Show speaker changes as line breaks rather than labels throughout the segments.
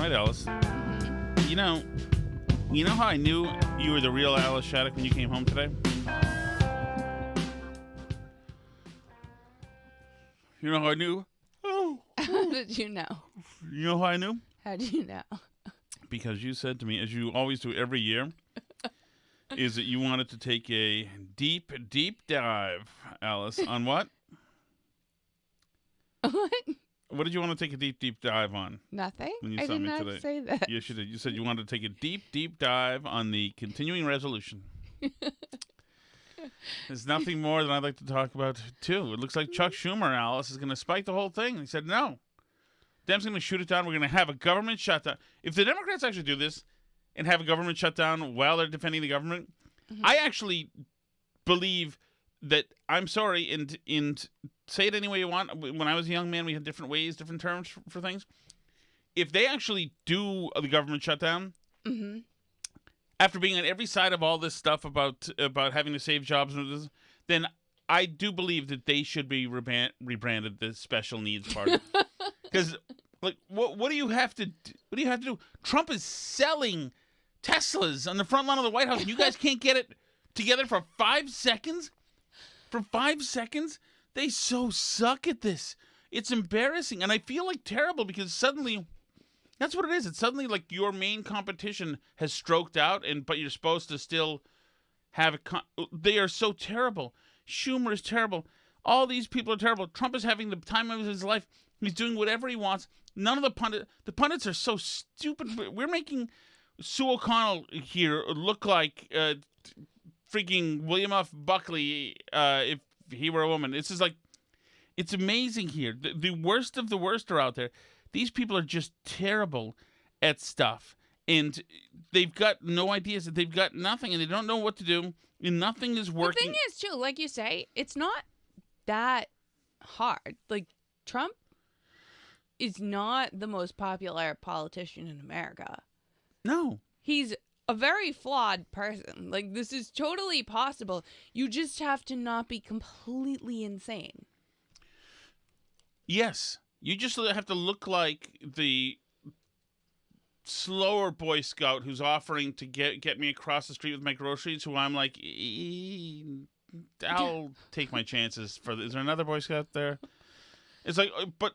right, Alice. You know how I knew you were the real Alice Shattuck when you came home today? You know how I knew? Oh.
How did you know?
You know how I knew?
How did you know?
Because you said to me, as you always do every year, is that you wanted to take a deep, deep dive, Alice, on what?
What?
What did you want to take a deep, deep dive on?
Nothing.
When you
I
saw
did
me
not
today?
say that.
Yes, you did. You said you wanted to take a deep, deep dive on the continuing resolution. There's nothing more than I'd like to talk about, too. It looks like Chuck Schumer, Alice, is going to spike the whole thing. He said, no. Dems going to shoot it down. We're going to have a government shutdown. If the Democrats actually do this and have a government shutdown while they're defending the government, I actually believe that, I'm sorry, and say it any way you want. When I was a young man, we had different ways, different terms for things. If they actually do the government shutdown, after being on every side of all this stuff about having to save jobs, then I do believe that they should be rebranded the special needs party. Because, like, what do you have to do? What do you have to do? Trump is selling Teslas on the front lawn of the White House, and you guys can't get it together for 5 seconds? For 5 seconds? They so suck at this. It's embarrassing, and I feel like terrible because suddenly, that's what it is. It's suddenly like your main competition has stroked out, but you're supposed to still have they are so terrible. Schumer is terrible. All these people are terrible. Trump is having the time of his life. He's doing whatever he wants. None of the pundits are so stupid. We're making Sue O'Connell here look like freaking William F. Buckley if he were a woman. It's just like, it's amazing here. The worst of the worst are out there. These people are just terrible at stuff. And they've got no ideas. They've got nothing, and they don't know what to do. And nothing is working.
The thing is, too, like you say, it's not that hard. Like, Trump is not the most popular politician in America.
No.
He's a very flawed person. Like, this is totally possible. You just have to not be completely insane.
Yes. You just have to look like the slower Boy Scout who's offering to get me across the street with my groceries, who I'm like, I'll take my chances for this. Is there another Boy Scout there? It's like, but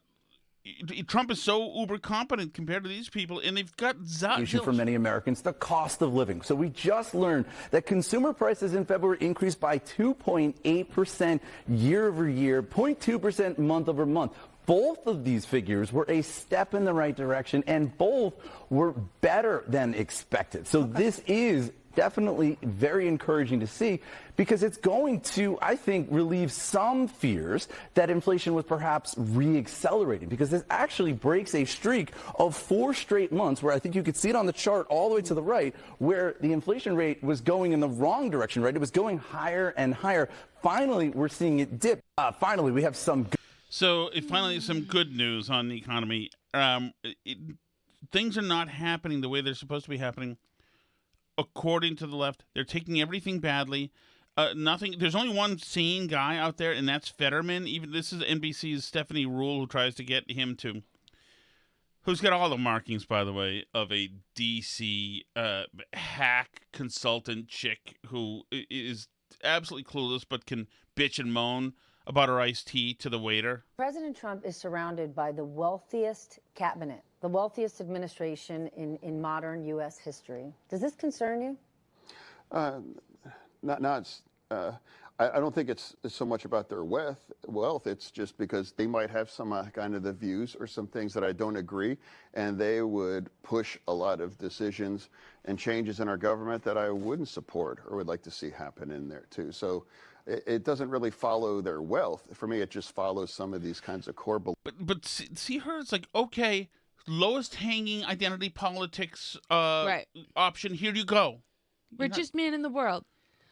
Trump is so uber competent compared to these people, and they've got
issue for many Americans, the cost of living. So we just learned that consumer prices in February increased by 2.8% year over year, 0.2% month over month. Both of these figures were a step in the right direction, and both were better than expected. So this is definitely very encouraging to see, because it's going to, I think, relieve some fears that inflation was perhaps re-accelerating, because this actually breaks a streak of 4 straight months where I think you could see it on the chart all the way to the right, where the inflation rate was going in the wrong direction, right? It was going higher and higher. Finally, we're seeing it dip. Finally, we have some good.
So finally, some good news on the economy. Things are not happening the way they're supposed to be happening. According to the left, they're taking everything badly. Nothing. There's only one sane guy out there, and that's Fetterman. Even this is NBC's Stephanie Rule, who tries to get him to, who's got all the markings, by the way, of a DC hack consultant chick who is absolutely clueless, but can bitch and moan about her iced tea to the waiter.
President Trump is surrounded by the wealthiest cabinet, the wealthiest administration in modern U.S. history. Does this concern you?
I don't think it's so much about their wealth. It's just because they might have some kind of the views or some things that I don't agree, and they would push a lot of decisions and changes in our government that I wouldn't support or would like to see happen in there too. So it doesn't really follow their wealth. For me, it just follows some of these kinds of core beliefs.
But see her, it's like, okay, lowest hanging identity politics
Right.
option. Here you go.
Richest man in the world.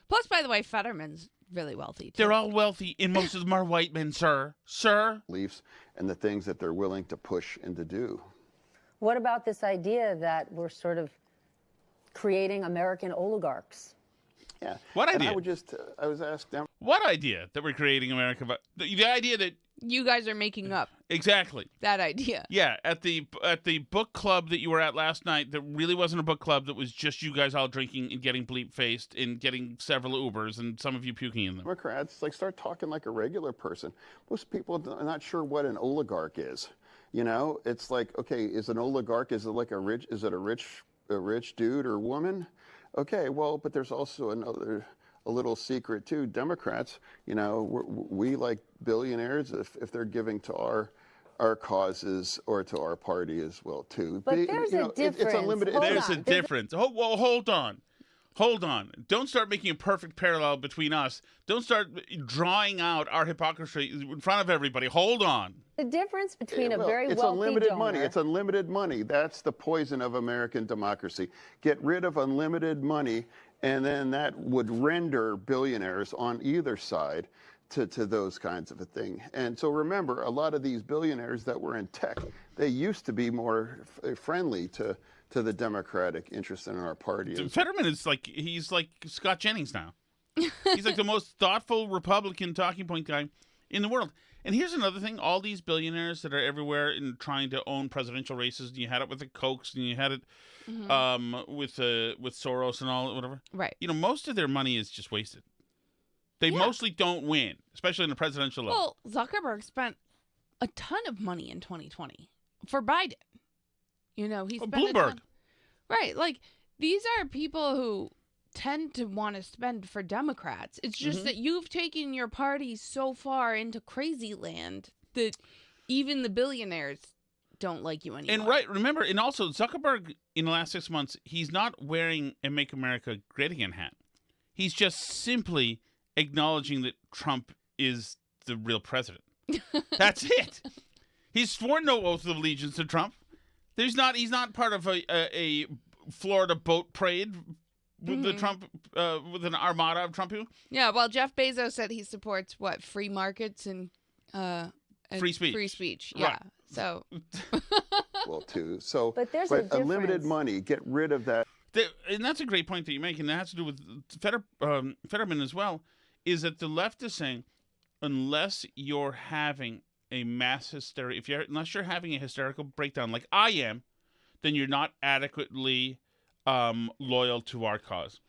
Plus, by the way, Fetterman's really wealthy, too.
They're all wealthy, and most of them are white men, sir. Sir?
Beliefs and the things that they're willing to push and to do.
What about this idea that we're sort of creating American oligarchs?
Yeah.
What
and
idea?
I was asked them.
What idea that we're creating America? The idea that
You guys are making up
exactly.
that idea.
Yeah, at the book club that you were at last night, that really wasn't a book club. That was just you guys all drinking and getting bleep-faced and getting several Ubers and some of you puking in them.
Democrats, like, start talking like a regular person. Most people are not sure what an oligarch is. You know, it's like, okay, is an oligarch, is it like a rich dude or woman? Okay, well, but there's also a little secret too. Democrats, you know, we like billionaires if they're giving to our causes or to our party as well too.
But there's a difference.
It's unlimited.
There's a difference. Oh, well, hold on. Don't start making a perfect parallel between us. Don't start drawing out our hypocrisy in front of everybody. Hold on.
The difference between a very
it's
wealthy
unlimited
donor.
money. It's unlimited money. That's the poison of American democracy. Get rid of unlimited money, and then that would render billionaires on either side to those kinds of a thing. And so remember, a lot of these billionaires that were in tech, they used to be more friendly to the Democratic interest in our party.
Fetterman is he's like Scott Jennings now. He's like the most thoughtful Republican talking point guy in the world. And here's another thing: all these billionaires that are everywhere and trying to own presidential races. And you had it with the Kochs, and you had it with Soros and all whatever.
Right.
You know, most of their money is just wasted. They mostly don't win, especially in the presidential level.
Well, Zuckerberg spent a ton of money in 2020 for Biden. You know, he spent a
Bloomberg.
ton. Right. Like, these are people who tend to want to spend for Democrats. It's just that you've taken your party so far into crazy land that even the billionaires don't like you anymore.
And remember, and also Zuckerberg in the last 6 months, he's not wearing a Make America Great Again hat. He's just simply acknowledging that Trump is the real president. That's it. He's sworn no oath of allegiance to Trump. He's not part of a Florida boat parade with the Trump with an armada of Trump people.
Yeah, well, Jeff Bezos said he supports free markets and
free speech.
Free speech, yeah.
Right.
So
Well, too. So,
But there's a
unlimited
difference.
money. Get rid of that.
And that's a great point that you make, and that has to do with Fetterman as well. Is that the left is saying, unless you're having a mass hysteria, unless you're having a hysterical breakdown like I am, then you're not adequately loyal to our cause.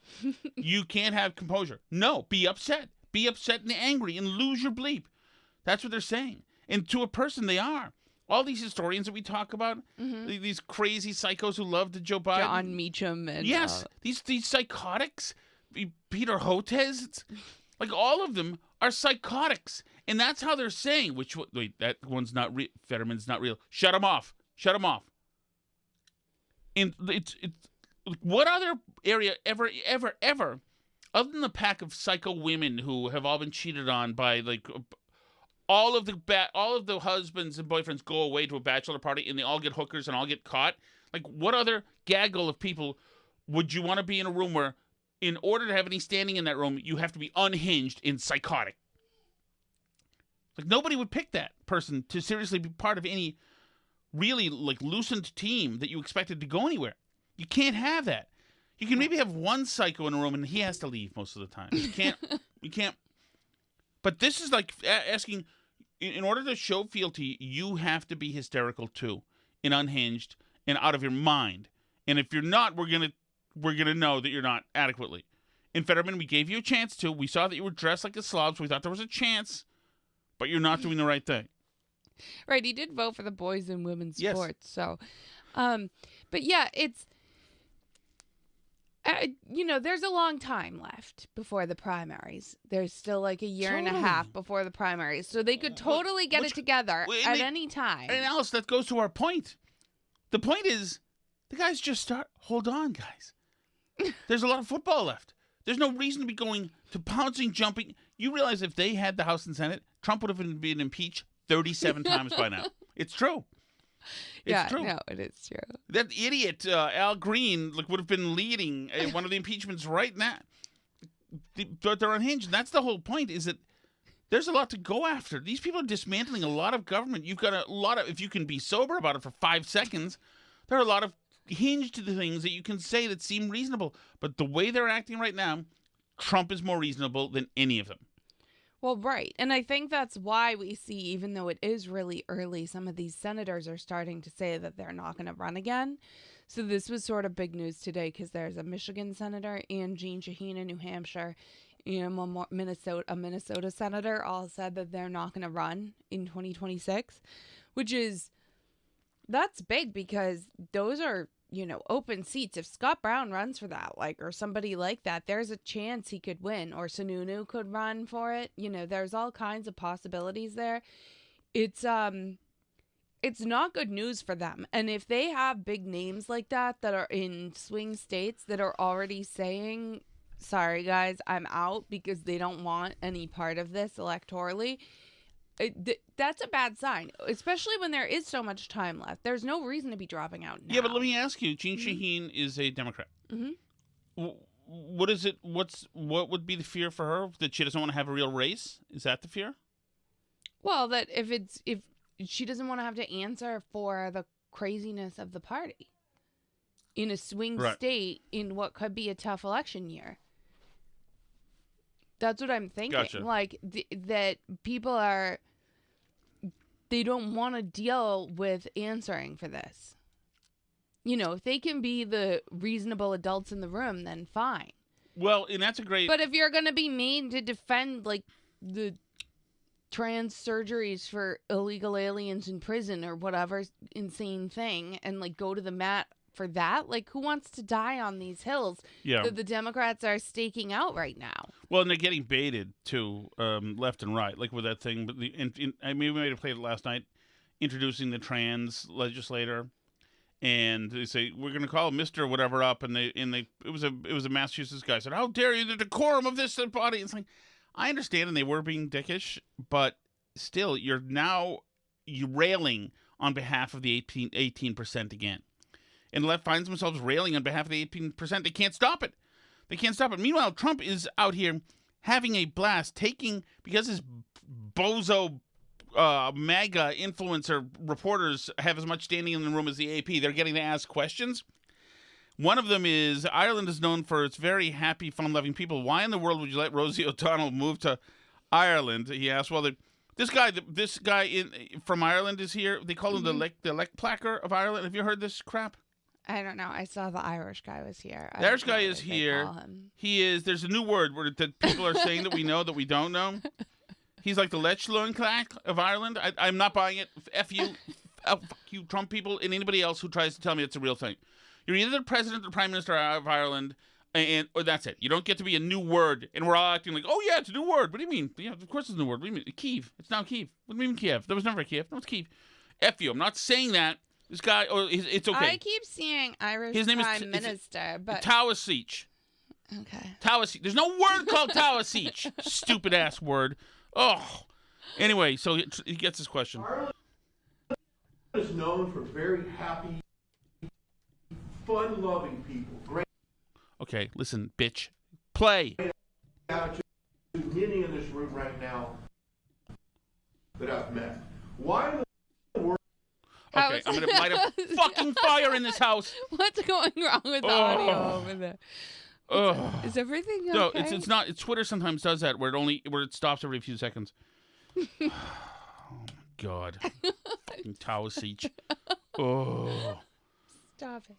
You can't have composure. No, be upset. Be upset and angry and lose your bleep. That's what they're saying. And to a person, they are. All these historians that we talk about, these crazy psychos who love to Joe Biden.
John Meacham and
Yes, these psychotics, Peter Hotez, like all of them are psychotics, and that's how they're saying. Wait, that one's not real. Fetterman's not real. Shut him off. Shut him off. And it's what other area ever, other than the pack of psycho women who have all been cheated on by all of the husbands and boyfriends go away to a bachelor party and they all get hookers and all get caught. Like, what other gaggle of people would you want to be in a room where, in order to have any standing in that room, you have to be unhinged and psychotic? Like, nobody would pick that person to seriously be part of any really loosened team that you expected to go anywhere. You can't have that. You can maybe have one psycho in a room and he has to leave most of the time. You can't. But this is like asking, in order to show fealty, you have to be hysterical too, and unhinged and out of your mind. And if you're not, we're gonna know that you're not adequately. In Fetterman, we gave you a chance to. We saw that you were dressed like a slob, so we thought there was a chance, but you're not doing the right thing.
Right, he did vote for the boys and women's
Yes.
sports. So, but yeah, it's there's a long time left before the primaries. There's still like a year and a half before the primaries, so they could totally get it together at any time.
And Alice, that goes to our point. The point is, the guys just start. Hold on, guys. There's a lot of football left. There's no reason to be going to pouncing, jumping. You realize if they had the House and Senate, Trump would have been impeached 37 times by now. It's true. It's true.
No, it is true.
That idiot Al Green would have been leading one of the impeachments right now. They're unhinged. And that's the whole point, is that there's a lot to go after. These people are dismantling a lot of government. You've got a lot of, if you can be sober about it for 5 seconds, there are a lot of hinged things that you can say that seem reasonable. But the way they're acting right now, Trump is more reasonable than any of them.
Well, right. And I think that's why we see, even though it is really early, some of these senators are starting to say that they're not going to run again. So this was sort of big news today because there's a Michigan senator and Jean Shaheen in New Hampshire and a Minnesota senator all said that they're not going to run in 2026, that's big because those are, open seats. If Scott Brown runs for that, or somebody like that, there's a chance he could win, or Sununu could run for it. There's all kinds of possibilities there. It's not good news for them. And if they have big names like that are in swing states that are already saying, sorry guys, I'm out because they don't want any part of this electorally, that's a bad sign, especially when there is so much time left. There's no reason to be dropping out now.
Yeah, but let me ask you, Jean Shaheen is a Democrat.
Mm-hmm.
What is it? What would be the fear for her? That she doesn't want to have a real race? Is that the fear?
Well, that if she doesn't want to have to answer for the craziness of the party in a swing state in what could be a tough election year. That's what I'm thinking.
Gotcha.
That people they don't want to deal with answering for this. If they can be the reasonable adults in the room, then fine.
Well, and that's a great...
But if you're going to be made to defend, the trans surgeries for illegal aliens in prison or whatever insane thing and, go to the mat for that, who wants to die on these hills that the Democrats are staking out right now?
Well, and they're getting baited too, left and right, with that thing. But we might have played it last night, introducing the trans legislator, and they say we're going to call Mr. whatever up, and it was a Massachusetts guy said, "How dare you, the decorum of this body?" It's like, I understand, and they were being dickish, but still, you're railing on behalf of the 18% again. And the left finds themselves railing on behalf of the 18%. They can't stop it. Meanwhile, Trump is out here having a blast, because his bozo MAGA influencer reporters have as much standing in the room as the AP. They're getting to ask questions. One of them is, Ireland is known for its very happy, fun-loving people. Why in the world would you let Rosie O'Donnell move to Ireland? He asked. Well, this guy from Ireland is here. They call him the elect placker of Ireland. Have you heard this crap?
I don't know. I saw the Irish guy was here.
The Irish guy is here. He is. There's a new word that people are saying that we know that we don't know. He's like the Lechlunkak of Ireland. I'm not buying it. F you. Fuck you, Trump people, and anybody else who tries to tell me it's a real thing. You're either the president or the prime minister of Ireland, or that's it. You don't get to be a new word, and we're all acting like, oh yeah, it's a new word. What do you mean? Yeah, of course it's a new word. What do you mean? Kyiv. It's now Kyiv. What do you mean Kiev? There was never a Kiev. No, it's Kyiv. F you. I'm not saying that. This guy, it's okay.
I keep seeing Irish prime minister, but
Taoiseach.
Okay.
Taoiseach. There's no word called Taoiseach. Stupid ass word. Oh. Anyway, so he gets his question.
Ireland is known for very happy, fun-loving people. Great.
Okay, listen, bitch. Play.
Attitude. Many in this room right now that I've met. Why in the
Okay, I'm going to light a fucking fire in this house.
What's going wrong with the audio over there? Is everything okay?
No, it's not. Twitter sometimes does that where it stops every few seconds. Oh my God. Fucking Taoiseach. Oh.
Stop it.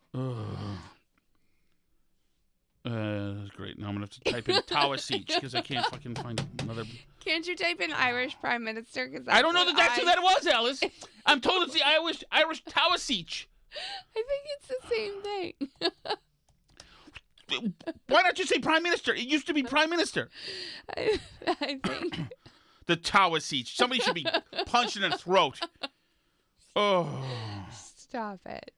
That's great. Now I'm going to have to type in Taoiseach because I can't fucking find another.
Can't you type in Irish Prime Minister?
I don't know that's who that was, Alice. I'm told it's the Irish Taoiseach.
I think it's the same thing.
Why not just say Prime Minister? It used to be Prime Minister.
I think.
The Taoiseach. Somebody should be punched in the throat. Oh.
Stop it.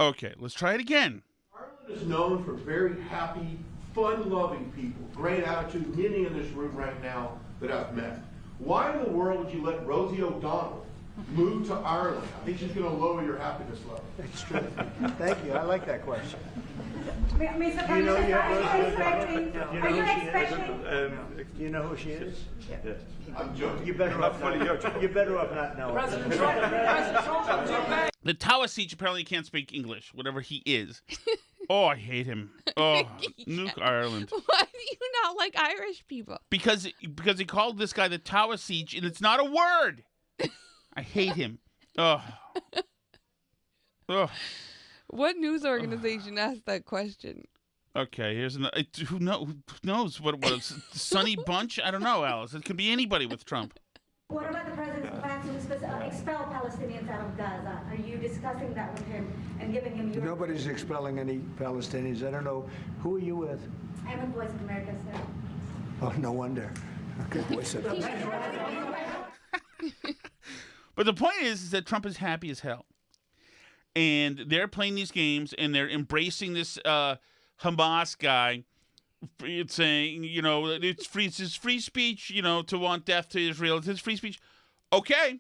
Okay, let's try it again.
Ireland is known for very happy, fun-loving people. Great attitude. Many in this room right now that I've met. Why in the world would you let Rosie O'Donnell move to Ireland? I think she's going to lower your happiness level.
That's true. Thank you. I like that question.
Mr. Prime Minister, are you expecting?
Do you know who she is?
Yeah.
I'm joking.
You're better off not knowing.
The Taoiseach apparently can't speak English, whatever he is. Oh, I hate him. Oh, nuke Ireland.
Why do you not like Irish people?
Because he called this guy the Taoiseach, and it's not a word. I hate him. Ugh. Ugh.
What news organization asked that question?
Okay, here's another. Who knows what it was? Sunny Bunch? I don't know, Alice. It could be anybody with Trump.
What about the president's plans to expel Palestinians out of Gaza? Are you discussing that with him and giving him your...
Nobody's expelling any Palestinians. I don't know. Who are you with?
I'm a Voice of America, sir.
Oh, no wonder. Okay, Voice of
But the point is that Trump is happy as hell. And they're playing these games, and they're embracing this Hamas guy. It's saying, it's his free speech, to want death to Israel. It's his free speech. Okay,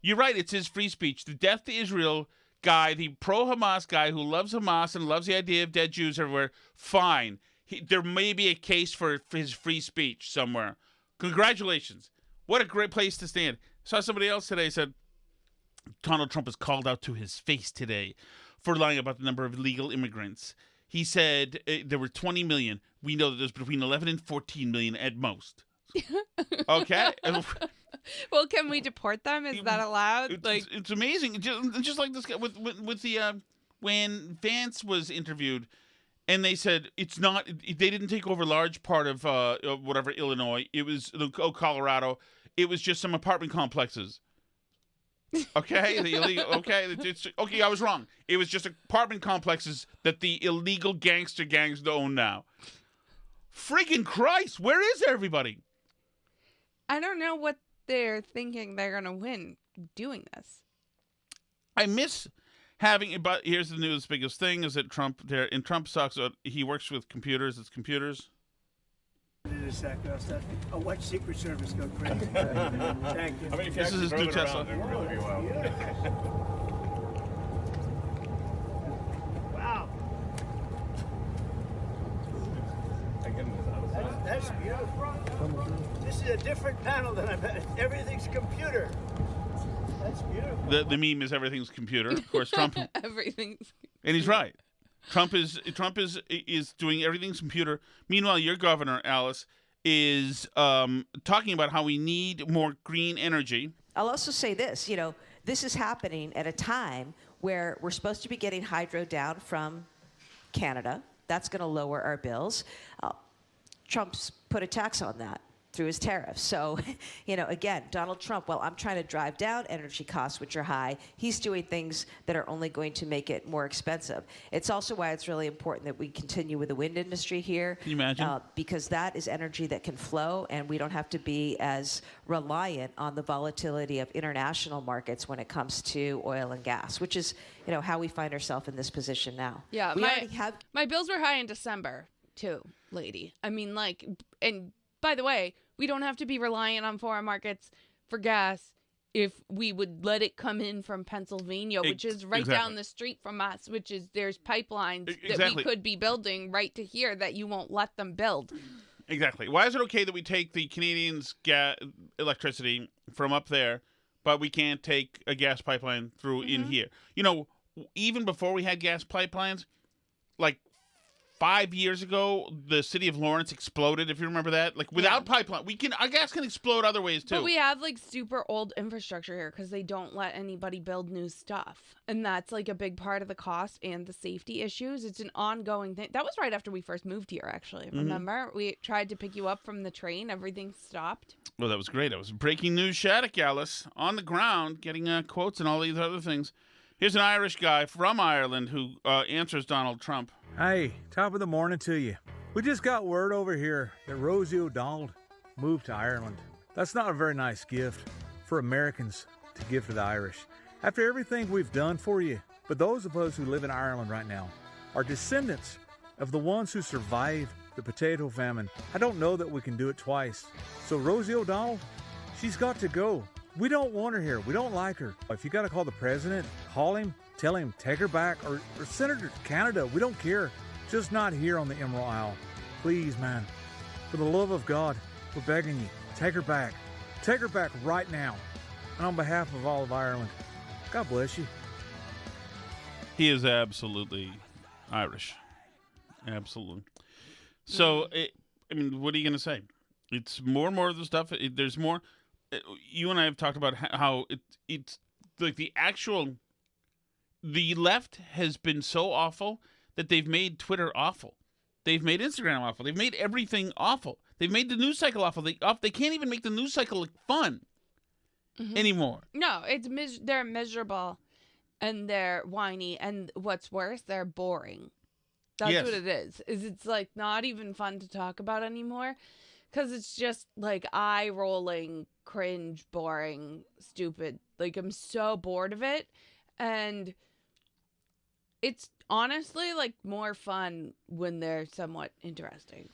you're right. It's his free speech. The death to Israel guy, the pro-Hamas guy who loves Hamas and loves the idea of dead Jews everywhere, fine. There may be a case for his free speech somewhere. Congratulations. What a great place to stand. Saw somebody else today said, Donald Trump is called out to his face today for lying about the number of illegal immigrants. He said there were 20 million. We know that there's between 11 and 14 million at most. Okay?
Well, can we deport them? Is that allowed?
It's amazing. Just like this guy with the when Vance was interviewed, and they said it's not. They didn't take over a large part of whatever Illinois. It was Colorado. It was just some apartment complexes. Okay, the illegal. Okay, okay. I was wrong. It was just apartment complexes that the illegal gangster gangs own now. Freaking Christ! Where is everybody?
I don't know what they're thinking they're gonna win doing this.
I miss having. But here's the news: biggest thing is that Trump talks about he works with computers. It's computers.
I'll watch Secret Service go crazy. Thank you.
This is his new Tesla.
Wow. That's beautiful. This is a different panel than I've had. Everything's computer. That's beautiful.
The meme is everything's computer. Of course, Trump.
Everything's.
And he's right. Trump is doing everything's computer. Meanwhile, your governor, Alice, is talking about how we need more green energy.
I'll also say this, this is happening at a time where we're supposed to be getting hydro down from Canada. That's going to lower our bills. Trump's put a tax on that through his tariffs. So, again, Donald Trump, while I'm trying to drive down energy costs, which are high, he's doing things that are only going to make it more expensive. It's also why it's really important that we continue with the wind industry here.
Can you imagine?
Because that is energy that can flow, and we don't have to be as reliant on the volatility of international markets when it comes to oil and gas, which is, how we find ourselves in this position now.
Yeah,
we already have.
My bills were high in December, too, lady. I mean, and by the way, we don't have to be reliant on foreign markets for gas if we would let it come in from Pennsylvania, which is right down the street from us, which is there's pipelines that we could be building right to here that you won't let them build.
Exactly. Why is it okay that we take the Canadians' electricity from up there, but we can't take a gas pipeline through in here? Even before we had gas pipelines, like 5 years ago, the city of Lawrence exploded, if you remember that. Without pipeline, our gas can explode other ways, too.
But we have, super old infrastructure here because they don't let anybody build new stuff. And that's, a big part of the cost and the safety issues. It's an ongoing thing. That was right after we first moved here, actually. Remember? We tried to pick you up from the train. Everything stopped.
Well, that was great. That was breaking news Shattuck, Alice, on the ground, getting quotes and all these other things. Here's an Irish guy from Ireland who answers Donald Trump.
Hey, top of the morning to you. We just got word over here that Rosie O'Donnell moved to Ireland. That's not a very nice gift for Americans to give to the Irish after everything we've done for you. But those of us who live in Ireland right now are descendants of the ones who survived the potato famine. I don't know that we can do it twice. So Rosie O'Donnell, she's got to go. We don't want her here. We don't like her. If you got to call the president, call him, tell him, take her back, or send her to Canada. We don't care. Just not here on the Emerald Isle. Please, man. For the love of God, we're begging you. Take her back. Take her back right now. And on behalf of all of Ireland, God bless you.
He is absolutely Irish. Absolutely. So, I mean, what are you going to say? It's more and more of the stuff. There's more. You and I have talked about how it's like the left has been so awful that they've made Twitter awful. They've made Instagram awful. They've made everything awful. They've made the news cycle awful. They can't even make the news cycle look fun anymore.
No, they're miserable, and they're whiny, and what's worse, they're boring. That's what it is. It's like not even fun to talk about anymore, because it's just like eye-rolling, cringe, boring, stupid. Like I'm so bored of it, and it's honestly like more fun when they're somewhat interesting.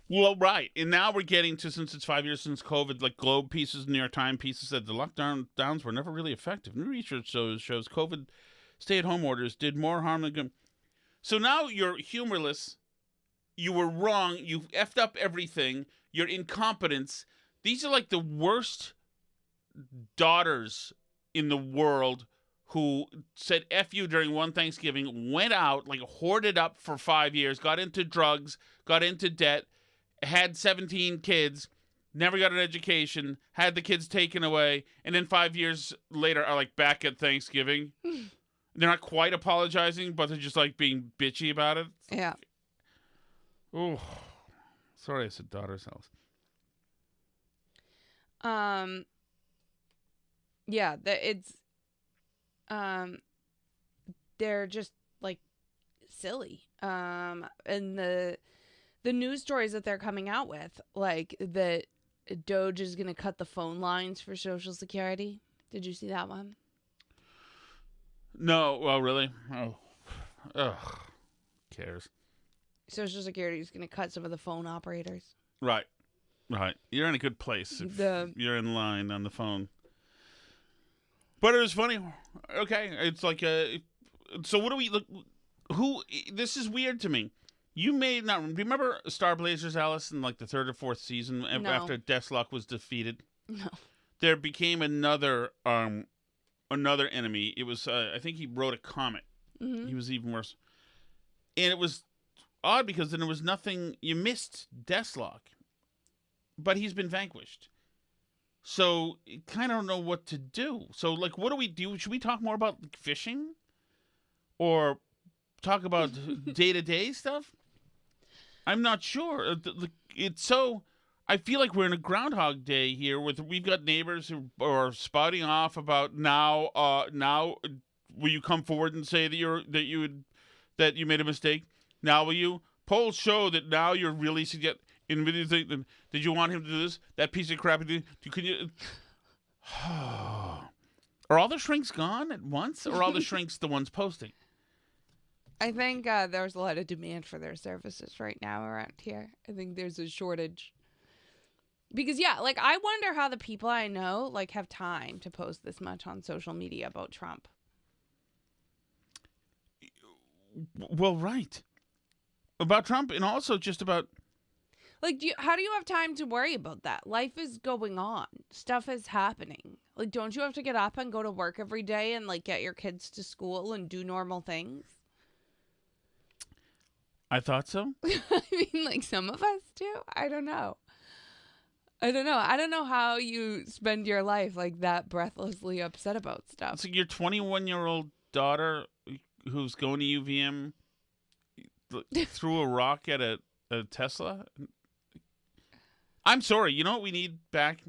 Well, right. And now we're getting to, since it's 5 years since COVID, like Globe pieces, New York Times pieces said the lockdowns were never really effective. New research shows COVID stay-at-home orders did more harm than good. So now you're humorless. You were wrong. You've effed up everything. Your incompetence. These are like the worst daughters in the world who said F you during one Thanksgiving, went out, like hoarded up for 5 years, got into drugs, got into debt, had 17 kids, never got an education, had the kids taken away, and then 5 years later are like back at Thanksgiving. They're not quite apologizing, but they're just like being bitchy about it.
Yeah.
Oh, sorry I said daughter's house.
Yeah, they're just like silly. And the news stories that they're coming out with, like that Doge is going to cut the phone lines for Social Security. Did you see that one?
No, well, really? Oh, ugh, cares.
Social Security is going to cut some of the phone operators.
Right. You're in a good place if you're in line on the phone. But it was funny. Okay, it's like so what do we look? This is weird to me. You may not remember Star Blazers, Alice, in like the third or fourth season after Deathlock was defeated.
No.
There became another enemy. It was I think he wrote a comet.
Mm-hmm.
He was even worse. And it was odd because then there was nothing. You missed Deathlock, but he's been vanquished. So kind of don't know what to do. So like, what do we do? Should we talk more about fishing, or talk about day-to-day stuff? I'm not sure. It's so. I feel like we're in a Groundhog Day here. We've got neighbors who are spouting off about now. Will you come forward and say that you made a mistake? Now will you? Polls show that now you're really did you want him to do this? That piece of crap. Are all the shrinks gone at once, or are all the shrinks the ones posting?
I think there's a lot of demand for their services right now around here. I think there's a shortage. Because, yeah, like, I wonder how the people I know, like, have time to post this much on social media about Trump.
Well, right. About Trump, and also just about...
Like, how do you have time to worry about that? Life is going on. Stuff is happening. Like, don't you have to get up and go to work every day and, like, get your kids to school and do normal things?
I thought so.
I mean, like, some of us do. I don't know. I don't know how you spend your life, like, that breathlessly upset about stuff.
So your 21-year-old daughter who's going to UVM threw a rock at a Tesla? I'm sorry. You know what we need back?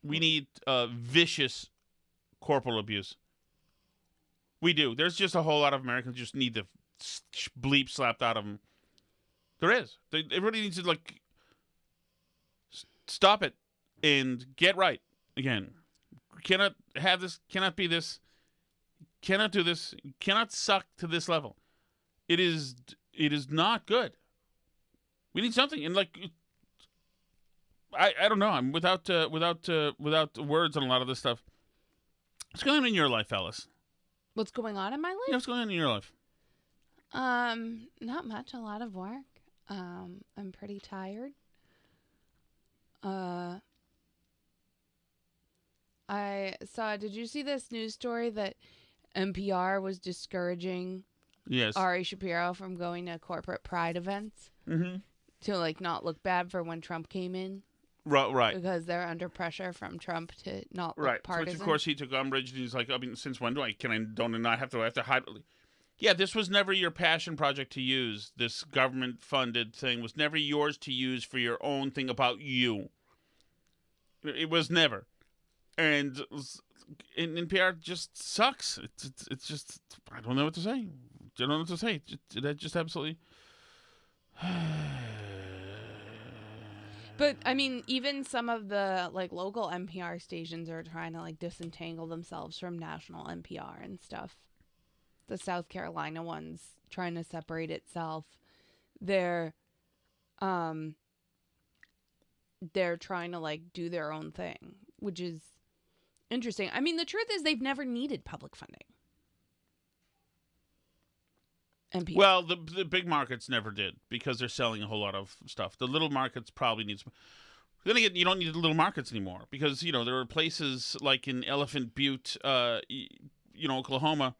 We need vicious corporal abuse. We do. There's just a whole lot of Americans just need the bleep slapped out of them. There is. Everybody needs to, like, stop it and get right again. Cannot have this. Cannot be this. Cannot do this. Cannot suck to this level. It is not good. We need something. And, like, I don't know. I'm without words on a lot of this stuff. What's going on in your life, Alice?
What's going on in my life?
Yeah, what's going on in your life?
Not much. A lot of work. I'm pretty tired. Did you see this news story that NPR was discouraging
Ari
Shapiro from going to corporate pride events?
Mm-hmm.
to like not look bad for when Trump came in.
Right.
Because they're under pressure from Trump to not look partisan.
Which of course he took umbrage, and he's like, I mean, since when don't I not have to hide? Yeah, this was never your passion project to use. This government-funded thing was never yours to use for your own thing about you. It was never. And NPR just sucks. It's just, I don't know what to say. I don't know what to say. That just absolutely...
But I mean, even some of the like local NPR stations are trying to like disentangle themselves from national NPR and stuff. The South Carolina one's trying to separate itself. They're trying to like do their own thing, which is interesting. I mean, the truth is they've never needed public funding. NPR.
Well, the big markets never did because they're selling a whole lot of stuff. The little markets probably need some. Then again, you don't need the little markets anymore because, there are places like in Elephant Butte, Oklahoma,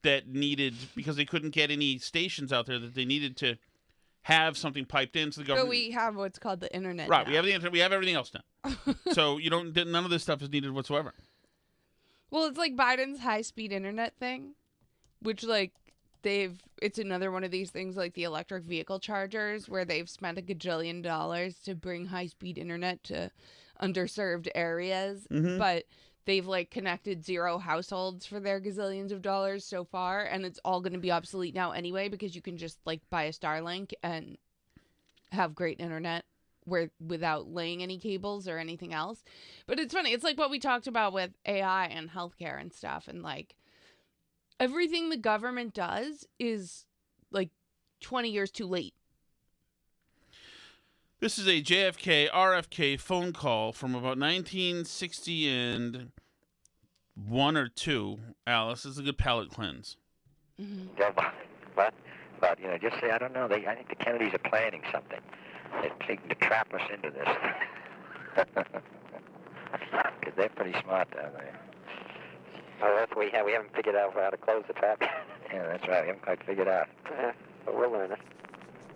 that needed, because they couldn't get any stations out there, that they needed to have something piped into the government.
But we have what's called the internet.
Right,
now.
we have the internet. We have everything else now. So none of this stuff is needed whatsoever.
Well, it's like Biden's high-speed internet thing, which like it's another one of these things like the electric vehicle chargers where they've spent $1 gajillion to bring high-speed internet to underserved areas, but they've like connected 0 households for their gazillions of dollars so far, and it's all going to be obsolete now anyway because you can just like buy a Starlink and have great internet without laying any cables or anything else. But it's funny. It's like what we talked about with AI and healthcare and stuff, and like everything the government does is like 20 years too late.
This is a JFK RFK phone call from about 1961 or 2. Alice, this is a good palate cleanse.
Yeah, but just say I don't know. I think the Kennedys are planning something. They're taking to trap us into this. Because they're pretty smart down there. Oh, we haven't figured out how to close the trap. Yeah, that's right. We haven't quite figured out. Yeah, but we'll learn it.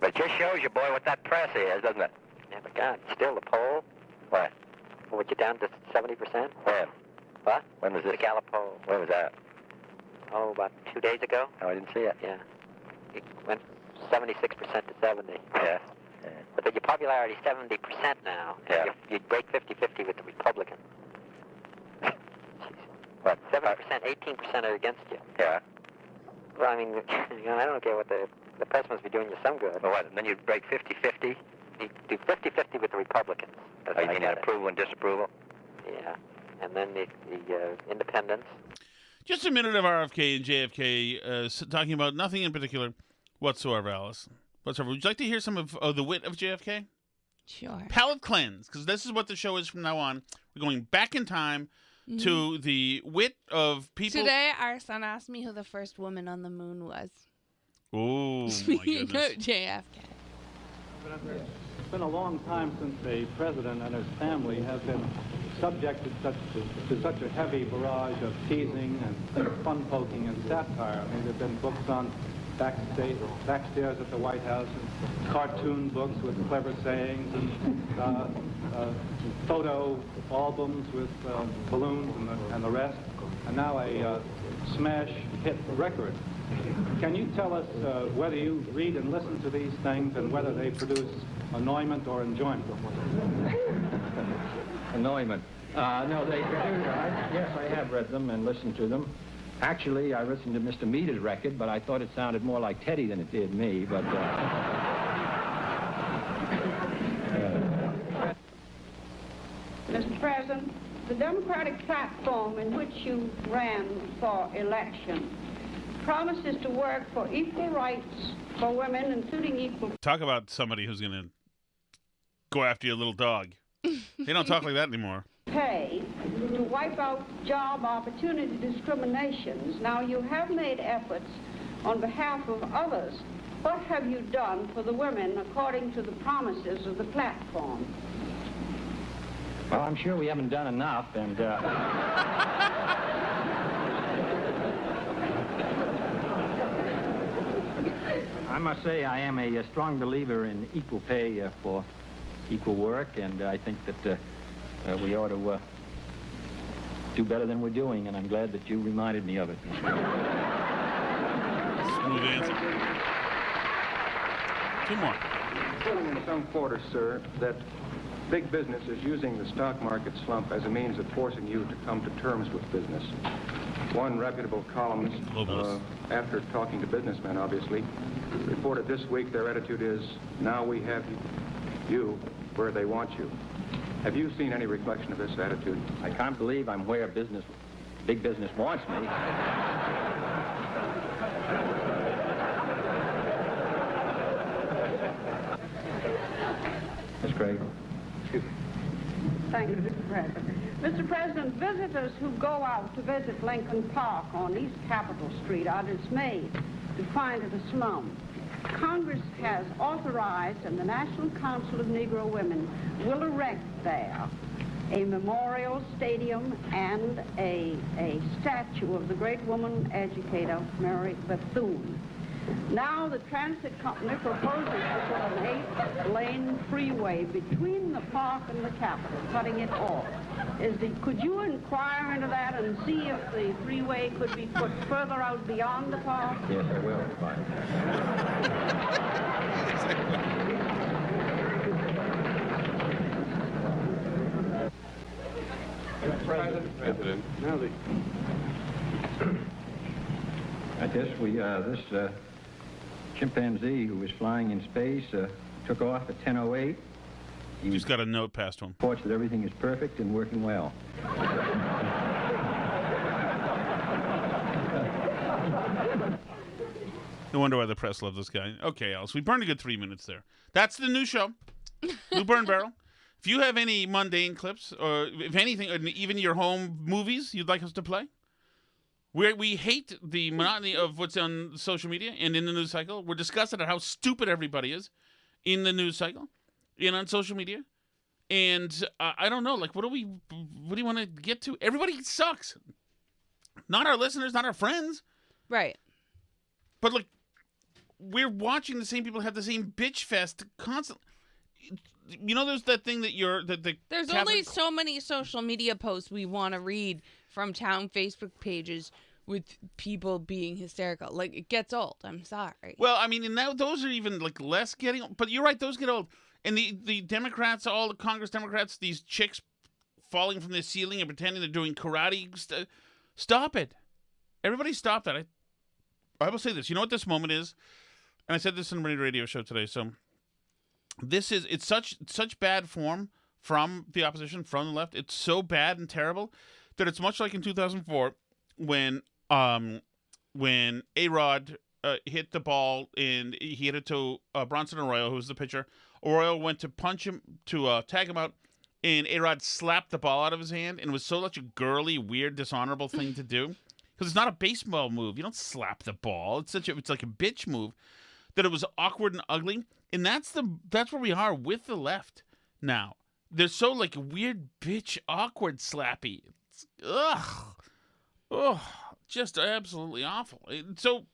But it just shows you, boy, what that press is, doesn't it? Yeah, but God, still the poll. What? What, you down to 70%? When? What? When was this? The Gallup poll. When was that? Oh, about 2 days ago. Oh, I didn't see it. Yeah. It went 76% to 70. Yeah. But your popularity is 70% now. Yeah. You'd break 50-50 with the Republicans. What? 70%, 18% are against you. Yeah. Well, I mean, I don't care what the press must be doing you some good. Well, what? And then you'd break 50-50? You do 50-50 with the Republicans. Oh, you mean approval and disapproval? Yeah. And then the independents.
Just a minute of RFK and JFK talking about nothing in particular whatsoever, Alice. Whatsoever. Would you like to hear some of the wit of JFK?
Sure.
Palate cleanse, because this is what the show is from now on. We're going back in time to the wit of people.
Today, our son asked me who the first woman on the moon was.
Oh, my goodness.
JFK.
It's been a long time since a president and his family have been subjected to such a heavy barrage of teasing and fun-poking and satire. I mean, there have been books on backstairs at the White House, and cartoon books with clever sayings, and photo albums with balloons and the rest, and now a smash hit record. Can you tell us whether you read and listen to these things and whether they produce annoyment or enjoyment?
Annoyment. No, they produce. Yes, I have read them and listened to them. Actually, I listened to Mr. Meader's record, but I thought it sounded more like Teddy than it did me. But
Mr. President, the Democratic platform in which you ran for election promises to work for equal rights for women, including equal...
Talk about somebody who's going to go after your little dog. They don't talk like that anymore.
...pay to wipe out job opportunity discriminations. Now, you have made efforts on behalf of others. What have you done for the women according to the promises of the platform?
Well, I'm sure we haven't done enough, and... I must say I am a strong believer in equal pay for equal work, and I think that we ought to do better than we're doing, and I'm glad that you reminded me of it.
Smooth answer. Two more.
Feeling in some quarters, sir, that big business is using the stock market slump as a means of forcing you to come to terms with business. One reputable columnist, after talking to businessmen, obviously, reported this week their attitude is, now we have you where they want you. Have you seen any reflection of this attitude?
I can't believe I'm where big business wants me. Ms. Craig.
Thank you, Mr. President. Mr. President, visitors who go out to visit Lincoln Park on East Capitol Street are dismayed to find it a slum. Congress has authorized, and the National Council of Negro Women will erect there a memorial stadium and a statue of the great woman educator, Mary Bethune. Now the transit company proposes to put an 8-lane freeway between the park and the Capitol, cutting it off. Could you inquire into that and see if the freeway could be put further out beyond the park?
Yes, I will. Fine.
President. Now
I guess this chimpanzee who was flying in space took off at 10:08.
He just got a note passed to him.
Reports that everything is perfect and working well.
No wonder why the press loves this guy. Okay, Alice, we burned a good 3 minutes there. That's the new show, Blue Burn Barrel. If you have any mundane clips, or if anything, or even your home movies you'd like us to play, we hate the monotony of what's on social media and in the news cycle. We're disgusted at how stupid everybody is in the news cycle and on social media. And I don't know, like, what do you want to get to? Everybody sucks. Not our listeners, not our friends.
Right.
But, like, we're watching the same people have the same bitch fest constantly. You know, there's that thing that
there's
Catholic...
only so many social media posts we want to read from town Facebook pages with people being hysterical. Like, it gets old. I'm sorry.
Well, I mean, and now those are even like less getting old. But you're right, those get old. And the Democrats, all the Congress Democrats, these chicks falling from the ceiling and pretending they're doing karate. Stop it. Everybody stop that. I will say this. You know what this moment is? And I said this in the radio show today. So it's such bad form from the opposition, from the left. It's so bad and terrible that it's much like in 2004 when A-Rod hit the ball and he hit it to Bronson Arroyo, who was the pitcher. Arroyo went to punch him, to tag him out, and A-Rod slapped the ball out of his hand, and it was such a girly, weird, dishonorable thing to do. Because it's not a baseball move. You don't slap the ball. It's like a bitch move. That it was awkward and ugly. And that's where we are with the left now. They're so like weird, bitch, awkward, slappy. It's, just absolutely awful. So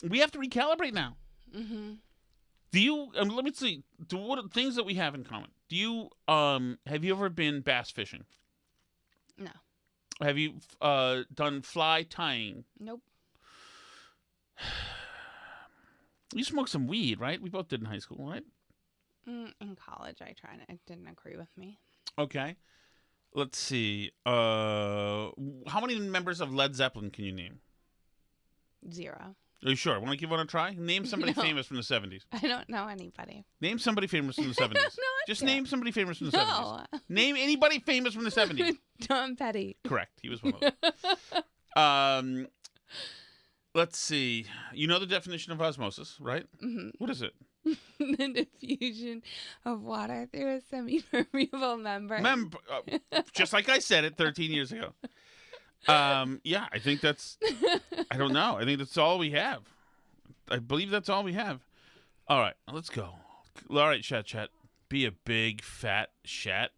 we have to recalibrate now.
Mm-hmm.
Do you? Let me see. What things that we have in common? Do you? Have you ever been bass fishing?
No.
Have you done fly tying?
Nope.
You smoked some weed, right? We both did in high school, right?
In college, I tried it. It didn't agree with me.
Okay. Let's see. How many members of Led Zeppelin can you name?
0.
Are you sure? Want to give one a try? Name somebody famous from the 70s.
I don't know anybody.
Name somebody famous from the 70s. Just name somebody famous from the 70s.
No.
Name anybody famous from the 70s.
Tom Petty.
Correct. He was one of them. Let's see. You know the definition of osmosis, right?
Mm-hmm.
What is it?
The diffusion of water through a semi-permeable membrane.
Just like I said it 13 years ago. Yeah, I think that's... I don't know. I think that's all we have. I believe that's all we have. All right, let's go. All right, chat. Be a big, fat chat.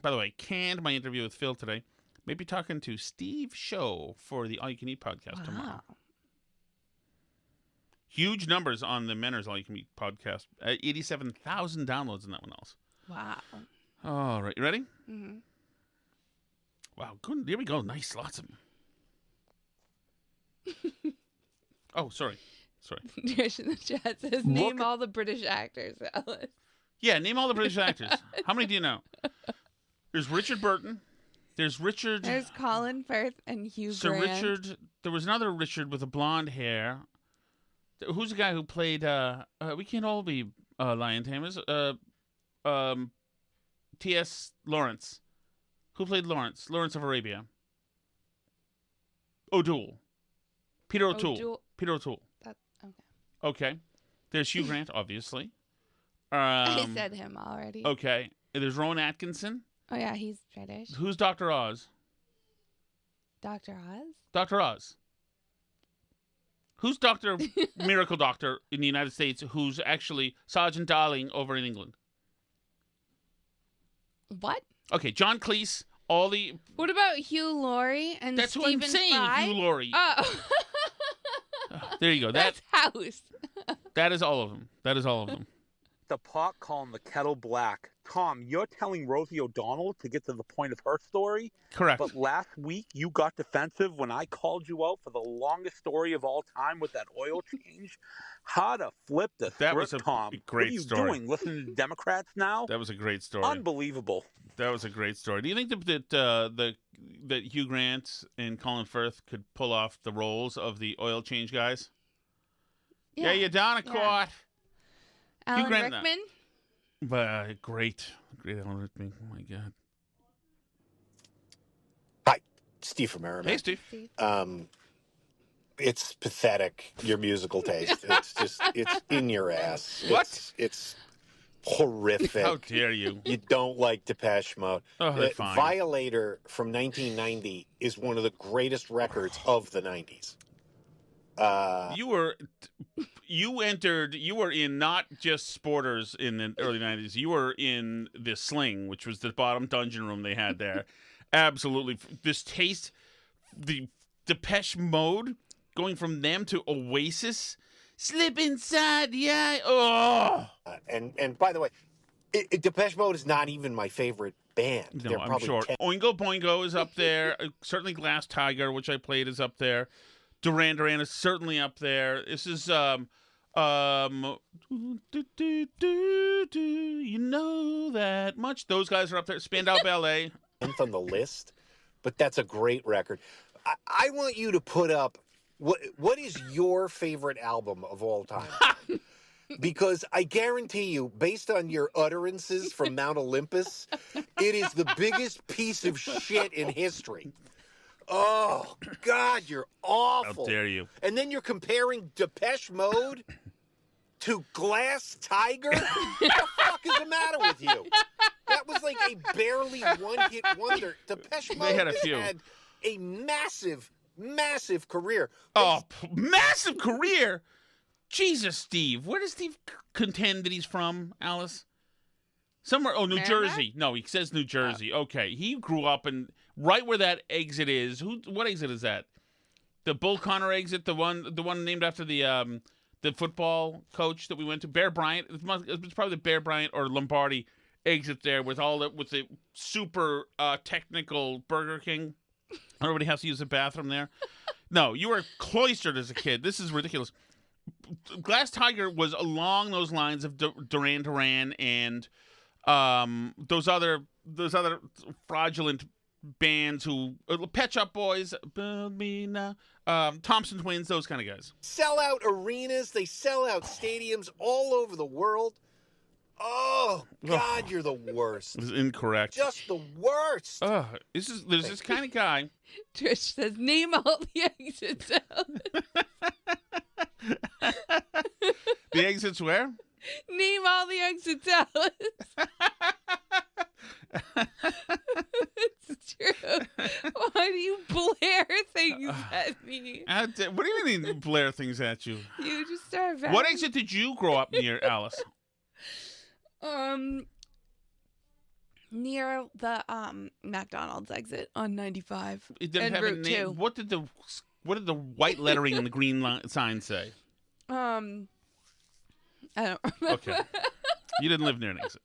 By the way, canned my interview with Phil today. Maybe talking to Steve Show for the All You Can Eat podcast tomorrow. Huge numbers on the Manners All You Can Eat podcast. 87,000 downloads on that one else.
Wow.
All right, you ready?
Mm-hmm.
Wow, good. Here we go. Nice, lots of them. Oh, sorry.
Trish in the chat says, name all the British actors, Alice.
Yeah, name all the British actors. How many do you know? There's Richard Burton. There's
Colin Firth and Hugh
Sir
Grant.
Richard. There was another Richard with a blonde hair. Who's the guy who played? We can't all be lion tamers. T.S. Lawrence. Who played Lawrence? Lawrence of Arabia. O'Toole. Peter O'Toole. Peter O'Toole. Okay. There's Hugh Grant, obviously.
I said him already.
Okay. There's Rowan Atkinson.
Oh, yeah, he's British.
Who's Dr. Oz?
Dr. Oz?
Dr. Oz. Who's Dr. Miracle Doctor in the United States who's actually Sergeant Darling over in England?
What?
Okay, John Cleese,
What about Hugh Laurie and
That's
Stephen
what I'm saying,
Fry?
Hugh Laurie.
Oh.
There you go.
That's House.
That is all of them.
The pot calling the kettle black. Tom, you're telling Rosie O'Donnell to get to the point of her story?
Correct.
But last week you got defensive when I called you out for the longest story of all time with that oil change. How to flip the
That was
script,
a
Tom.
great
What are you
story.
doing? Listening to Democrats now?
That was a great story.
Unbelievable.
That was a great story. Do you think that Hugh Grant and Colin Firth could pull off the roles of the oil change guys? Yeah, you're down a court.
Alan
Grant,
Rickman?
But great Alan Rickman. Oh my God.
Hi, Steve from Merrimack.
Hey, Steve.
It's pathetic, your musical taste. It's in your ass.
What?
It's horrific.
How dare you?
You don't like Depeche Mode.
Oh, they're fine.
Violator from 1990 is one of the greatest records of the 90s.
You were in not just Sporters in the early 90s. You were in the Sling, which was the bottom dungeon room they had there. Absolutely. This taste, the Depeche Mode, going from them to Oasis, slip inside the eye. Oh!
And by the way, Depeche Mode is not even my favorite band.
No,
They're
I'm
probably
sure.
10.
Oingo Boingo is up there. Certainly Glass Tiger, which I played, is up there. Duran Duran is certainly up there. This is you know that much. Those guys are up there. Spandau Ballet.
On the list, but that's a great record. I want you to put up what is your favorite album of all time? Because I guarantee you, based on your utterances from Mount Olympus, it is the biggest piece of shit in history. Oh, God, you're awful.
How dare you?
And then you're comparing Depeche Mode to Glass Tiger? What the fuck is the matter with you? That was like a barely one-hit wonder. Depeche Mode
had a few.
had a massive, massive career.
Massive career? Jesus, Steve. Where does Steve contend that he's from, Alice? Somewhere. Oh, New Jersey. No, he says New Jersey. Okay. He grew up in right where that exit is. What exit is that? The Bull Connor exit, the one named after the football coach that we went to, Bear Bryant. It's probably the Bear Bryant or Lombardi exit there with the super technical Burger King. Everybody has to use the bathroom there. No, you were cloistered as a kid. This is ridiculous. Glass Tiger was along those lines of Duran Duran and those other fraudulent bands who Pet Shop Boys, Build Me Now, Thompson Twins, those kind of guys.
Sell out arenas, they sell out stadiums all over the world. Oh, God, you're the worst.
This is incorrect.
Just the worst.
There's this kind of guy.
Trish says, name all the exits out.
The exits where?
Name all the exits out. It's true. Why do you blare things at me?
What do you mean blare things at you?
You just start.
What exit did you grow up near, Alice?
Near the McDonald's exit on 95.
It didn't
and
have
Route
a name.
2.
What did the white lettering on the green sign say?
I don't.
Okay. You didn't live near an exit.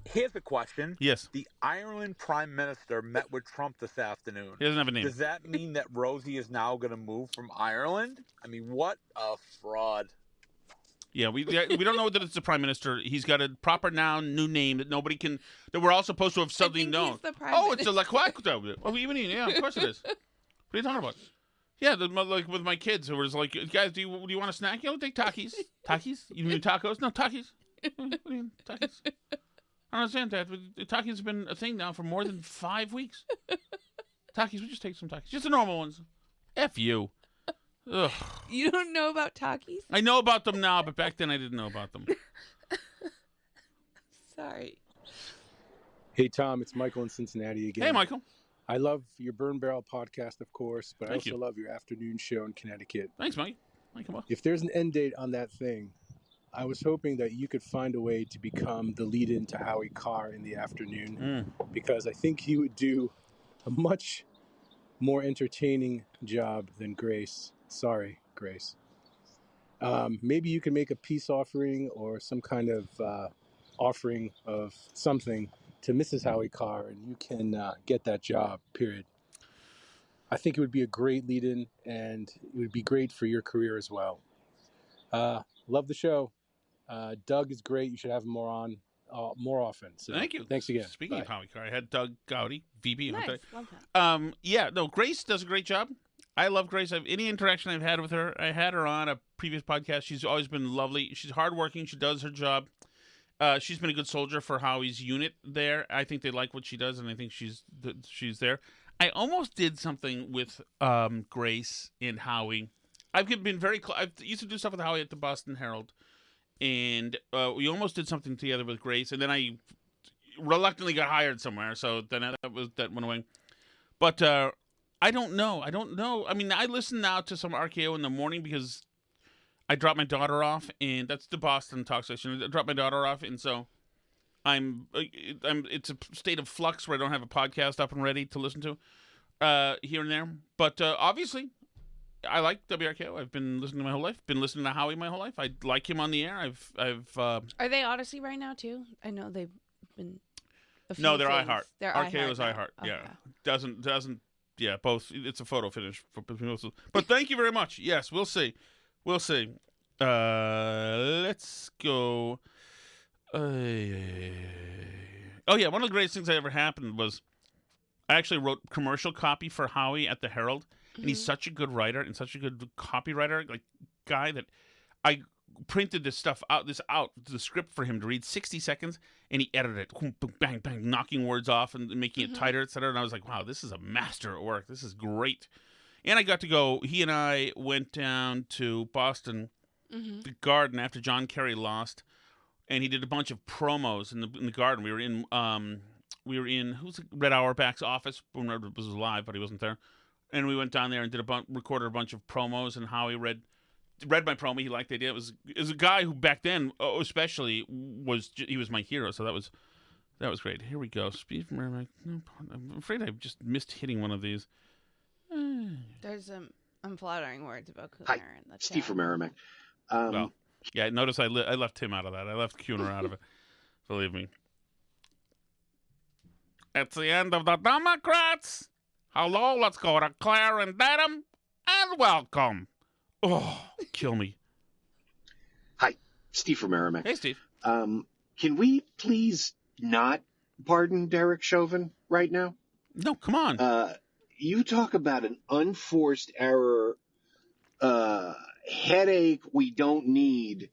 Here's the question.
Yes.
The Ireland Prime Minister met with Trump this afternoon.
He doesn't have a name.
Does that mean that Rosie is now going to move from Ireland? I mean, what a fraud.
Yeah, we don't know that it's the prime minister. He's got a proper noun, new name that nobody can. That we're all supposed to have suddenly known.
He's the prime
It's a Laquac. Oh, even yeah, of course it is. What are you talking about? Yeah, like with my kids, who was like, guys, do you want a snack? Yeah, we'll take Takis. Takis? You mean tacos? No, Takis. What do you mean Takis? I don't understand that. Takis has been a thing now for more than 5 weeks. Takis, we just take some Takis, just the normal ones. F you. Ugh.
You don't know about Takis?
I know about them now, but back then I didn't know about them.
Sorry.
Hey, Tom, it's Michael in Cincinnati again.
Hey, Michael.
I love your Burn Barrel podcast, of course, but I
Thank
also
you.
love your afternoon show in Connecticut.
Thanks, Mike. Come on.
If there's an end date on that thing, I was hoping that you could find a way to become the lead-in to Howie Carr in the afternoon, because I think he would do a much more entertaining job than Grace. Sorry, Grace. Maybe you can make a peace offering or some kind of offering of something to Mrs. Howie Carr, and you can get that job, period. I think it would be a great lead-in, and it would be great for your career as well. Love the show. Doug is great. You should have him more often. So
Thank you.
Thanks again.
Speaking
Bye.
of Howie Carr, I had Doug Gowdy, VP.
Nice. Love that.
Grace does a great job. I love Grace. Any interaction I've had with her, I had her on a previous podcast. She's always been lovely. She's hardworking. She does her job. She's been a good soldier for Howie's unit there. I think they like what she does, and I think she's there. I almost did something with Grace and Howie. I've been very close. I used to do stuff with Howie at the Boston Herald, and we almost did something together with Grace, and then I reluctantly got hired somewhere, so then that went away. But I don't know. I mean, I listen now to some RKO in the morning because I drop my daughter off, and that's the Boston talk station. I drop my daughter off, and so it's a state of flux where I don't have a podcast up and ready to listen to here and there. But obviously, I like WRKO. I've been listening my whole life. Been listening to Howie my whole life. I like him on the air.
Are they Odyssey right now too? I know they've been.
No, they're
things.
iHeart.
They're
RKO is
now.
iHeart.
Okay.
Yeah, doesn't. Yeah, both. It's a photo finish for both. But thank you very much. Yes, we'll see. Let's go. Oh yeah, one of the greatest things that ever happened was I actually wrote commercial copy for Howie at the Herald, and he's such a good writer and such a good copywriter, like guy, that I printed the script for him to read 60 seconds, and he edited it, bang, bang, knocking words off and making it tighter, etc. And I was like, wow, this is a master at work. This is great. And I got to go, he and I went down to Boston, the Garden, after John Kerry lost, and he did a bunch of promos in the Garden. We were in who's Red Auerbach's office when Red was alive, but he wasn't there. And we went down there and recorded a bunch of promos, and Howie read my promo. He liked the idea. It was a guy who back then, especially, he was my hero. So that was great. Here we go. Steve Merrimack. No, I'm afraid I just missed hitting one of these.
There's some unflattering words about Cooner
Hi,
in the
Steve
chat.
from Merrimack.
Yeah, notice I left him out of that. I left Cooner out of it. Believe me. It's the end of the Democrats. Hello, let's go to Claire and Dedham, and welcome. Oh, kill me.
Hi, Steve from Merrimack.
Hey, Steve.
Can we please not pardon Derek Chauvin right now?
No, come on.
You talk about an unforced error, headache we don't need,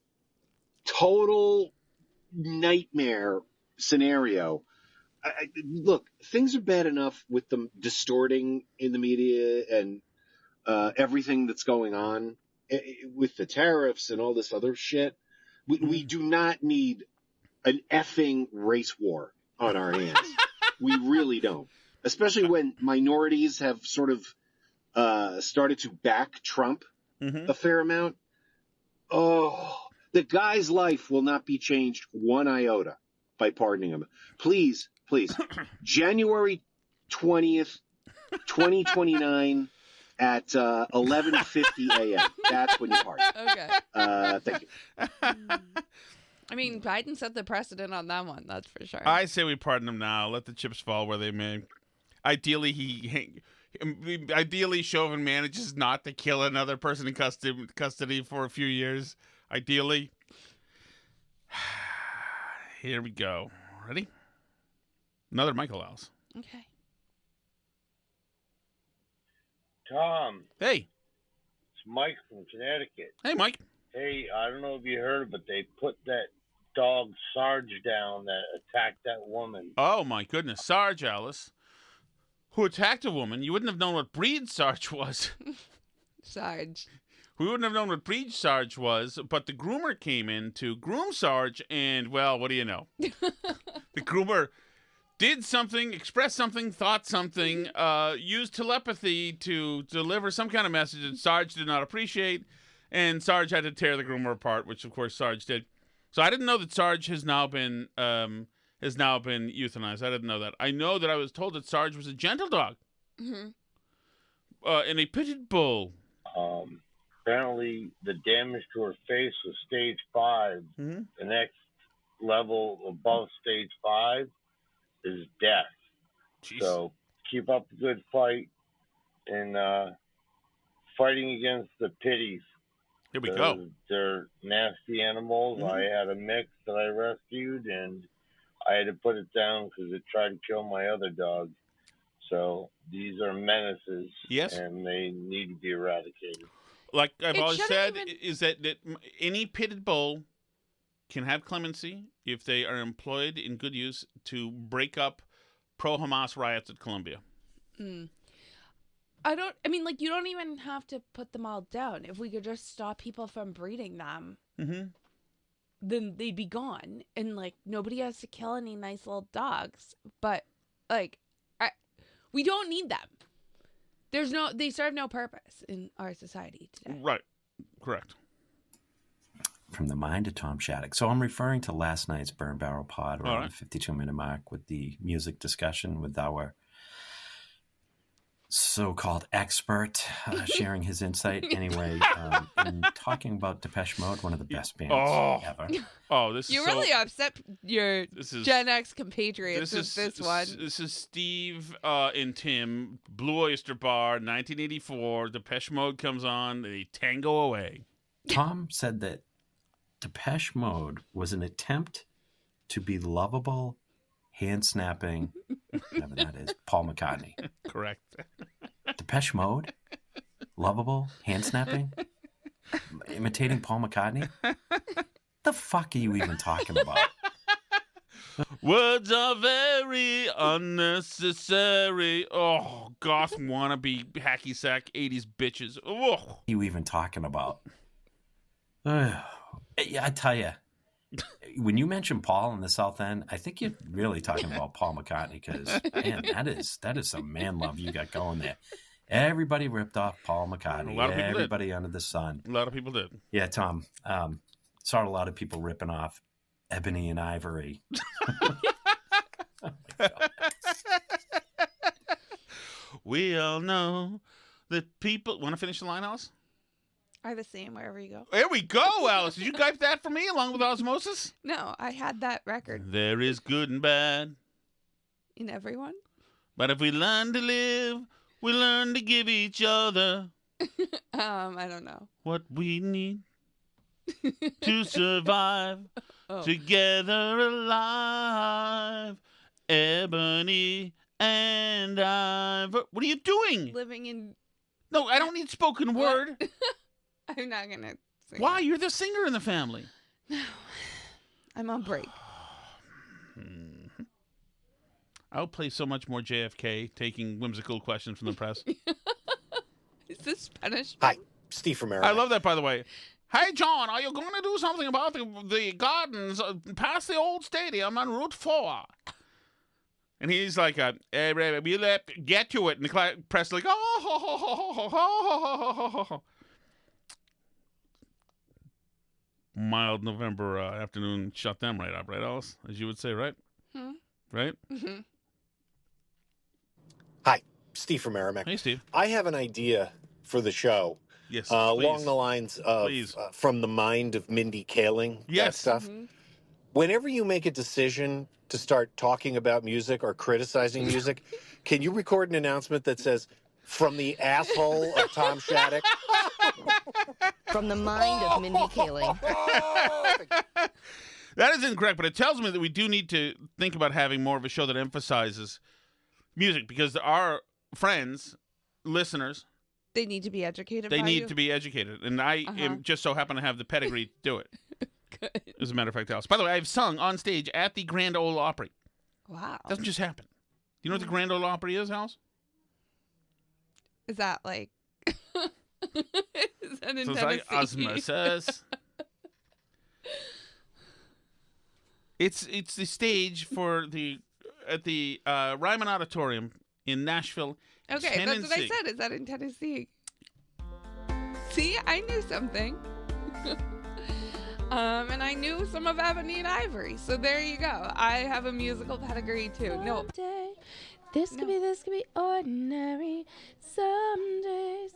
total nightmare scenario. Look, things are bad enough with them distorting in the media and everything that's going on with the tariffs and all this other shit. We do not need an effing race war on our hands. We really don't. Especially when minorities have sort of started to back Trump a fair amount. Oh, the guy's life will not be changed one iota by pardoning him. Please, January 20th, 2029, at 11:50 a.m. That's when you party.
Okay.
Thank you.
I mean, Biden set the precedent on that one. That's for sure.
I say we pardon him now. Let the chips fall where they may. Ideally, Chauvin manages not to kill another person in custody for a few years. Ideally. Here we go. Ready? Another Michael Alice.
Okay.
Tom.
Hey.
It's Mike from Connecticut.
Hey, Mike.
Hey, I don't know if you heard, but they put that dog Sarge down that attacked that woman.
Oh, my goodness. Sarge, Alice, who attacked a woman. You wouldn't have known what breed Sarge was.
Sarge.
We wouldn't have known what breed Sarge was, but the groomer came in to groom Sarge, and, well, what do you know? The groomer did something, expressed something, thought something, used telepathy to deliver some kind of message that Sarge did not appreciate, and Sarge had to tear the groomer apart, which, of course, Sarge did. So I didn't know that Sarge has now been euthanized. I didn't know that. I know that I was told that Sarge was a gentle dog.
Mm-hmm.
And a pitted bull.
Apparently, the damage to her face was stage 5.
Mm-hmm.
The next level above stage 5 is death.
Jeez.
So keep up the good fight and fighting against the pitties.
Here we go.
They're nasty animals.
Mm-hmm.
I had a mix that I rescued, and I had to put it down because it tried to kill my other dog. So these are menaces,
yes,
and they need to be eradicated.
Like I've always said, is that any pitted bull can have clemency if they are employed in good use to break up pro-Hamas riots at Columbia.
You don't even have to put them all down. If we could just stop people from breeding them,
mm-hmm.
then they'd be gone. And, nobody has to kill any nice little dogs. But, we don't need them. They serve no purpose in our society today.
Right. Correct.
From the mind of Tom Shattuck. So I'm referring to last night's Burn Barrel Pod around the 52-minute mark with the music discussion with our so-called expert sharing his insight. Anyway, in talking about Depeche Mode, one of the best bands ever.
Oh, this is
you really upset your Gen X compatriots with this one.
This is Steve and Tim, Blue Oyster Bar, 1984. Depeche Mode comes on. They tango away.
Tom said that Depeche Mode was an attempt to be lovable, hand-snapping, whatever that is, Paul McCartney.
Correct.
Depeche Mode? Lovable? Hand-snapping? Imitating Paul McCartney? The fuck are you even talking about?
Words are very unnecessary. Oh, goth wannabe hacky sack 80s bitches. Oh.
What are you even talking about? Yeah, I tell you, when you mention Paul in the South End, I think you're really talking about Paul McCartney because, man, that is some man love you got going there. Everybody ripped off Paul McCartney.
A lot of people
Everybody
did.
Under the sun.
A lot of people did.
Yeah, Tom. Saw a lot of people ripping off Ebony and Ivory. Oh my God.
We all know that people... Want to finish the line, Alice?
I have the same wherever you go.
There we go, Alice. Did you type that for me along with Osmosis?
No, I had that record.
There is good and bad
in everyone.
But if we learn to live, we learn to give each other.
I don't know.
What we need to survive together alive. Ebony and Ivory. What are you doing?
Living in...
No, I don't need spoken word.
I'm not going to sing.
Why? You're the singer in the family.
No. I'm on break.
I'll play so much more JFK, taking whimsical questions from the press.
Is this Spanish?
Hi, Steve from Merrimack.
I love that, by the way. Hey, John, are you going to do something about the gardens past the old stadium on Route 4? And he's like, hey, we'll get to it. And the press is like, oh. Mild November afternoon shut them right up, right, Alice? As you would say, right? Right?
Mm-hmm.
Hi, Steve from Merrimack.
Hey, Steve.
I have an idea for the show.
Yes,
along
please.
the lines of From the Mind of Mindy Kaling.
Yes.
That stuff. Whenever you make a decision to start talking about music or criticizing music, can you record an announcement that says, "From the asshole of Tom Shattuck"?
From the mind of Mindy Kaling.
That is incorrect, but it tells me that we do need to think about having more of a show that emphasizes music, because our friends, listeners,
They need to be educated.
they
by
need
you?
to be educated, and I am just so happen to have the pedigree to do it. Good. As a matter of fact, Alice. By the way, I've sung on stage at the Grand Ole Opry.
Wow.
Doesn't just happen. Do you know what the Grand Ole Opry is, Alice?
Is that like? Is that in
So it's
Tennessee?
like osmosis. It's the stage for at the Ryman Auditorium in Nashville,
Okay,
Tennessee.
that's what I said. Is that in Tennessee? See, I knew something. And I knew some of Ebony and Ivory. So there you go. I have a musical pedigree too. No.
This could be ordinary. Someday.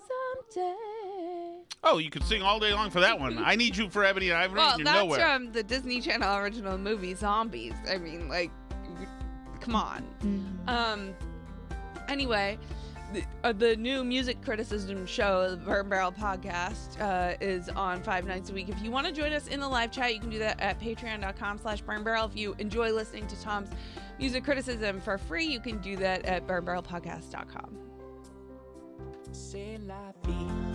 Oh, you could sing all day long for that one. I Need You for Ebony and Ivory.
Well,
and you're
that's
nowhere.
from the Disney Channel original movie Zombies. I mean, like, come on. Anyway, the new music criticism show, the Burn Barrel Podcast, is on 5 nights a week. If you want to join us in the live chat, you can do that at patreon.com/burnbarrel. If you enjoy listening to Tom's music criticism for free, you can do that at burnbarrelpodcast.com.
C'est la vie.